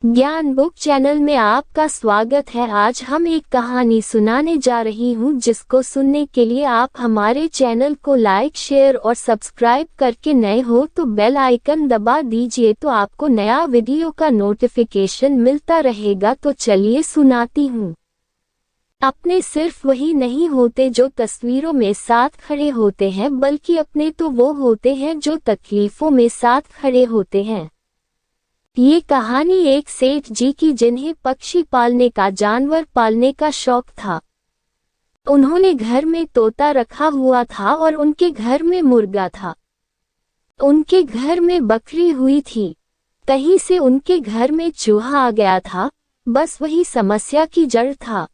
ज्ञान book channel में आपका स्वागत है। आज हम एक कहानी सुनाने जा रही हूँ जिसको सुनने के लिए आप हमारे चैनल को लाइक, शेयर और सब्सक्राइब करके नए हो तो बेल आइकन दबा दीजिए तो आपको नया वीडियो का नोटिफिकेशन मिलता रहेगा। तो चलिए सुनाती हूँ। अपने सिर्फ वही नहीं होते जो तस्वीरों में साथ खड़े होते हैं, बल्कि अपने तो वो होते हैं जो तकलीफों में साथ खड़े होते हैं। ये कहानी एक सेठ जी की जिन्हें पक्षी पालने का, जानवर पालने का शौक था। उन्होंने घर में तोता रखा हुआ था और उनके घर में मुर्गा था। उनके घर में बकरी हुई थी। कहीं से उनके घर में चूहा आ गया था। बस वही समस्या की जड़ था।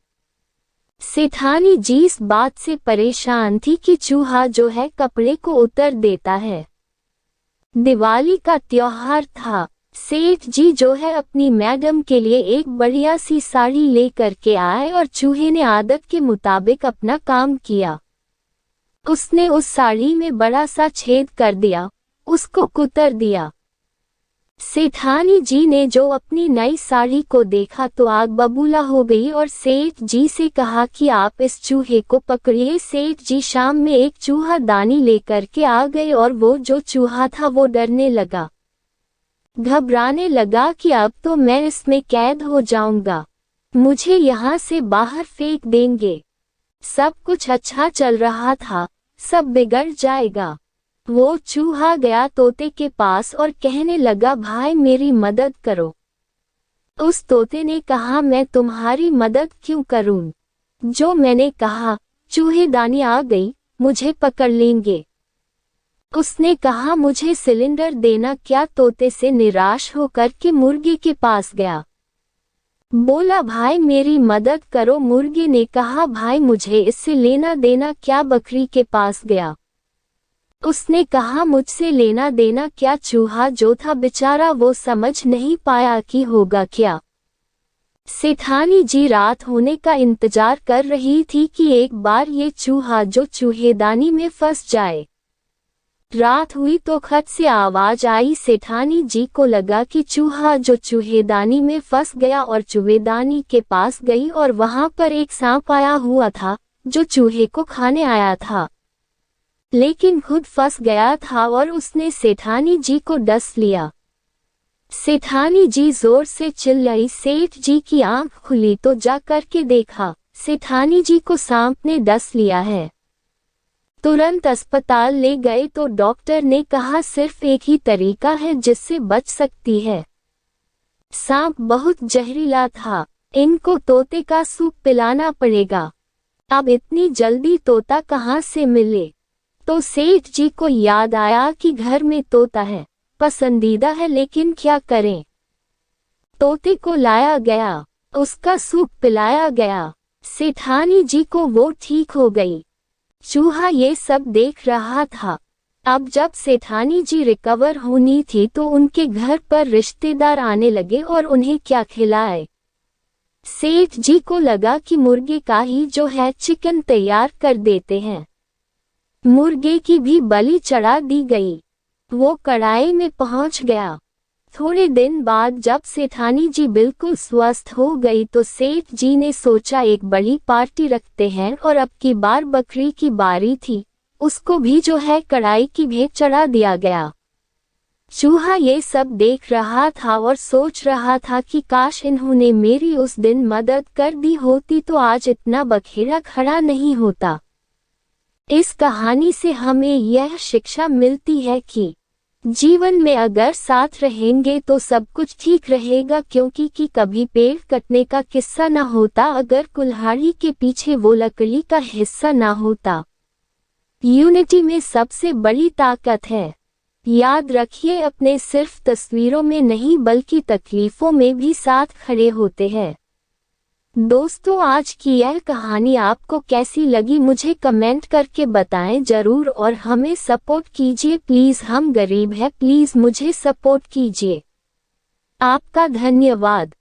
सेठानी जी इस बात से परेशान थी कि चूहा जो है कपड़े को उतर देता है। दिवाली का त्योहार था। सेठ जी जो है अपनी मैडम के लिए एक बढ़िया सी साड़ी लेकर के आए और चूहे ने आदत के मुताबिक अपना काम किया। उसने उस साड़ी में बड़ा सा छेद कर दिया, उसको कुतर दिया। सेठानी जी ने जो अपनी नई साड़ी को देखा तो आग बबूला हो गई और सेठ जी से कहा कि आप इस चूहे को पकड़िए। सेठ जी शाम में एक चूहा दानी लेकर के आ गए और वो जो चूहा था वो डरने लगा, घबराने लगा कि अब तो मैं इसमें कैद हो जाऊंगा, मुझे यहाँ से बाहर फेंक देंगे। सब कुछ अच्छा चल रहा था, सब बिगड़ जाएगा। वो चूहा गया तोते के पास और कहने लगा, भाई मेरी मदद करो। उस तोते ने कहा, मैं तुम्हारी मदद क्यों करूं? जो मैंने कहा, चूहेदानी आ गई, मुझे पकड़ लेंगे। उसने कहा, मुझे सिलेंडर देना क्या? तोते से निराश होकर के मुर्गे के पास गया। बोला, भाई मेरी मदद करो। मुर्गे ने कहा, भाई मुझे इससे लेना देना क्या? बकरी के पास गया। उसने कहा, मुझसे लेना देना क्या? चूहा जो था बेचारा वो समझ नहीं पाया कि होगा क्या। सेठानी जी रात होने का इंतजार कर रही थी कि एक बार ये चूहा जो चूहेदानी में फंस जाए। रात हुई तो खट से आवाज आई। सेठानी जी को लगा कि चूहा जो चूहेदानी में फंस गया और चूहेदानी के पास गई और वहां पर एक सांप आया हुआ था जो चूहे को खाने आया था, लेकिन खुद फंस गया था और उसने सेठानी जी को डस लिया। सेठानी जी जोर से चिल्लाई। सेठ जी की आंख खुली तो जा करके देखा, सेठानी जी को सांप ने डस लिया है। तुरंत अस्पताल ले गए तो डॉक्टर ने कहा, सिर्फ एक ही तरीका है जिससे बच सकती है। सांप बहुत जहरीला था, इनको तोते का सूप पिलाना पड़ेगा। अब इतनी जल्दी तोता कहाँ से मिले? तो सेठ जी को याद आया कि घर में तोता है, पसंदीदा है, लेकिन क्या करें? तोते को लाया गया, उसका सूप पिलाया गया। सेठानी जी को वो ठीक हो गई। चूहा ये सब देख रहा था। अब जब सेठानी जी रिकवर होनी थी तो उनके घर पर रिश्तेदार आने लगे और उन्हें क्या खिलाए? सेठ जी को लगा कि मुर्गे का ही जो है चिकन तैयार कर देते हैं। मुर्गे की भी बलि चढ़ा दी गई। वो कढ़ाई में पहुंच गया। थोड़े दिन बाद जब सेठानी जी बिल्कुल स्वस्थ हो गई तो सेठ जी ने सोचा एक बड़ी पार्टी रखते हैं और अब की बार बकरी की बारी थी, उसको भी जो है कढ़ाई की भेंट चढ़ा दिया गया। चूहा ये सब देख रहा था और सोच रहा था कि काश इन्होंने मेरी उस दिन मदद कर दी होती तो आज इतना बखेड़ा खड़ा नहीं होता। इस कहानी से हमें यह शिक्षा मिलती है कि जीवन में अगर साथ रहेंगे तो सब कुछ ठीक रहेगा, क्योंकि कि कभी पेड़ कटने का किस्सा ना होता अगर कुल्हाड़ी के पीछे वो लकड़ी का हिस्सा ना होता। यूनिटी में सबसे बड़ी ताकत है। याद रखिए, अपने सिर्फ तस्वीरों में नहीं बल्कि तकलीफों में भी साथ खड़े होते हैं। दोस्तों, आज की यह कहानी आपको कैसी लगी मुझे कमेंट करके बताएं जरूर और हमें सपोर्ट कीजिए प्लीज। हम गरीब हैं, प्लीज मुझे सपोर्ट कीजिए। आपका धन्यवाद।